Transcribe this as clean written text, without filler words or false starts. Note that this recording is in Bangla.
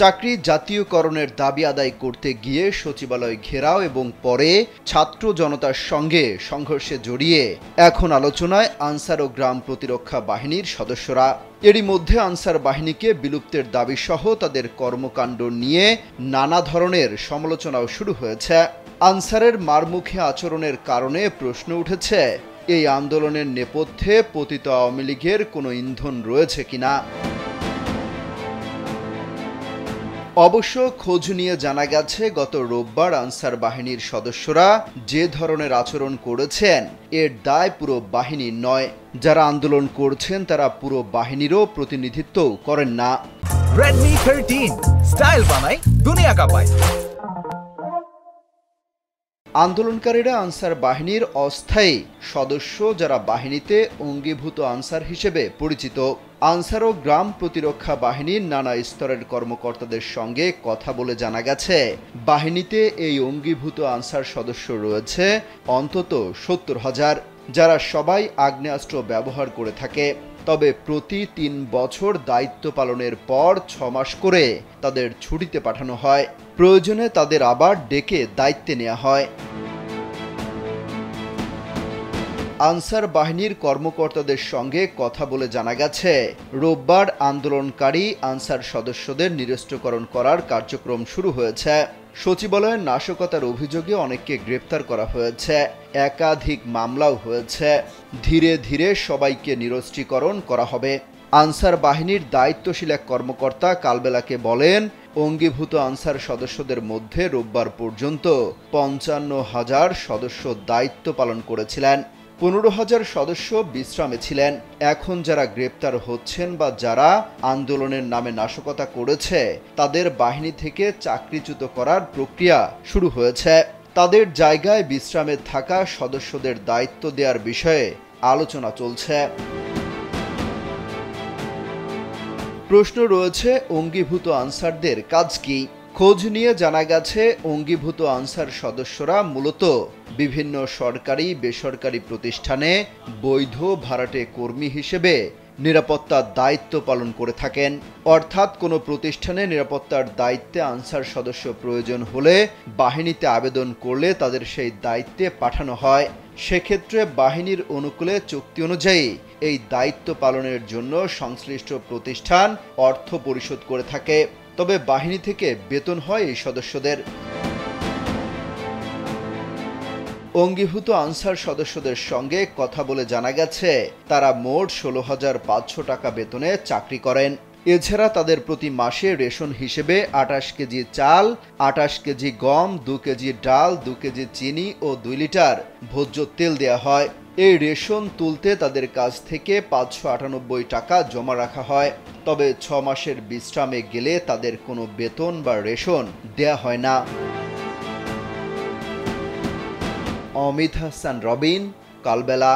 চাকরি জাতীয়করণের দাবি আদায় করতে গিয়ে সচিবালয় ঘেরাও এবং পরে ছাত্র জনতার সঙ্গে সংঘর্ষে জড়িয়ে এখন আলোচনায় আনসার ও গ্রাম প্রতিরক্ষা বাহিনীর সদস্যরা। এরই মধ্যে আনসার বাহিনীকে বিলুপ্তের দাবি সহ তাদের কর্মকাণ্ড নিয়ে নানা ধরনের সমালোচনাও শুরু হয়েছে। আনসারের মারমুখী আচরণের কারণে প্রশ্ন উঠেছে, এই আন্দোলনের নেপথ্যে পতিত আওয়ামী লীগের কোনো ইন্ধন রয়েছে কিনা। অবশ্য খোঁজ নিয়ে জানা গেছে, গত রোববার আনসার বাহিনীর সদস্যরা যে ধরনের আচরণ করেছেন এর দায় পুরো বাহিনীর নয়। যারা আন্দোলন করছেন তারা পুরো বাহিনীরও প্রতিনিধিত্ব করেন না। Redmi 13 স্টাইল বানাই দুনিয়া কাঁপায়। আন্দোলনকারীরা আনসার বাহিনীর অস্থায়ী সদস্য, যারা বাহিনীতে অঙ্গীভূত আনসার হিসেবে পরিচিত। আনসার ও গ্রাম প্রতিরক্ষা বাহিনীর নানা স্তরের কর্মকর্তাদের সঙ্গে কথা বলে জানা গেছে, বাহিনীতে এই অঙ্গীভূত আনসার সদস্য রয়েছে অন্তত ৭০,০০০, যারা সবাই আগ্নেয়াস্ত্র ব্যবহার করে থাকে। তবে প্রতি ৩ বছর দায়িত্ব পালনের পর ৬ মাস করে তাদের ছুটিতে পাঠানো হয়। প্রয়োজনে তাদের আবার ডেকে দায়িত্বে নেওয়া হয়। আনসার বাহিনীর কর্মকর্তাদের সঙ্গে কথা বলে জানা গেছে, রোববার আন্দোলনকারী আনসার সদস্যদের নিরস্ত্রকরণ করার কার্যক্রম শুরু হয়েছে। সচিবালয়ের নাশকতার অভিযোগে অনেককে গ্রেপ্তার করা হয়েছে, একাধিক মামলাও হয়েছে। ধীরে ধীরে সবাইকে নিরস্ত্রীকরণ করা হবে। আনসার বাহিনীর দায়িত্বশীল এক কর্মকর্তা কালবেলাকে বলেন, অঙ্গীভূত আনসার সদস্যদের মধ্যে রোববার পর্যন্ত ৫৫,০০০ সদস্য দায়িত্ব পালন করেছিলেন। ১৫,০০০ সদস্য বিশ্রামে ছিলেন। এখন যারা গ্রেপ্তার হচ্ছেন বা যারা আন্দোলনের নামে নাশকতা করেছে তাদের বাহিনী থেকে চাকরিচ্যুত করার প্রক্রিয়া শুরু হয়েছে। তাদের জায়গায় বিশ্রামে থাকা সদস্যদের দায়িত্ব দেওয়ার বিষয়ে আলোচনা চলছে। প্রশ্ন রয়েছে, অঙ্গীভূত আনসারদের কাজ কি? খোঁজ নিয়ে জানা গেছে, অঙ্গীভূত আনসার সদস্যরা মূলত বিভিন্ন সরকারি বেসরকারি প্রতিষ্ঠানে বৈধ ভাড়াটে কর্মী হিসেবে নিরাপত্তার দায়িত্ব পালন করে থাকেন। অর্থাৎ কোনো প্রতিষ্ঠানে নিরাপত্তার দায়িত্বে আনসার সদস্য প্রয়োজন হলে বাহিনীতে আবেদন করলে তাদের সেই দায়িত্বে পাঠানো হয়। সেক্ষেত্রে বাহিনীর অনুকূলে চুক্তি অনুযায়ী এই দায়িত্ব পালনের জন্য সংশ্লিষ্ট প্রতিষ্ঠান অর্থ পরিশোধ করে থাকে। তবে বাহিনী থেকে বেতন হয় এই সদস্যদের। অঙ্গীভূত আনসার সদস্যদের সঙ্গে কথা বলে জানা গেছে, তারা মোট ১৬,৫০০ টাকা বেতনে চাকরি করেন। এছাড়া তাদের প্রতি মাসে রেশন হিসেবে ২৮ কেজি চাল, ২৮ কেজি গম, ২ কেজি ডাল, ২ কেজি চিনি ও ২ লিটার ভোজ্য তেল দেয়া হয়। এই রেশন তুলতে তাদের কাছ থেকে ৫৯৮ টাকা জমা রাখা হয়। তবে ৬ মাসের বিশ্রামে গেলে তাদের কোনো বেতন বা রেশন দেয়া হয় না। অমিত হাসান রবিন, কালবেলা।